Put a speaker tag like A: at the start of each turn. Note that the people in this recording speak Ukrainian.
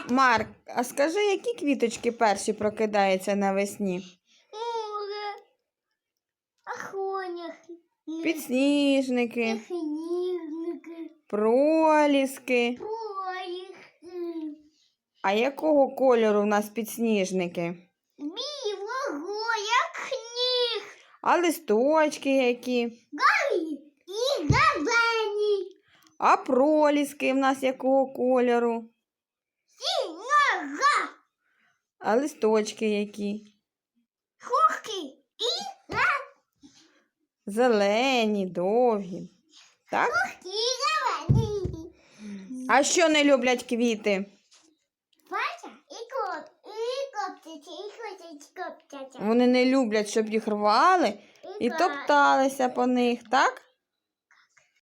A: Марк, а скажи, які квіточки перші прокидаються навесні? Підсніжники, проліски. А якого кольору у нас підсніжники?
B: Білого, як сніг.
A: А листочки які?
B: І зелені.
A: А проліски в нас якого кольору?
B: Сіного.
A: А листочки які?
B: Хухи. І
A: Зелені, довгі. Так?
B: зелені.
A: А що не люблять квіти?
B: Бача? І коптяться.
A: Вони не люблять, щоб їх рвали і топталися по них, так?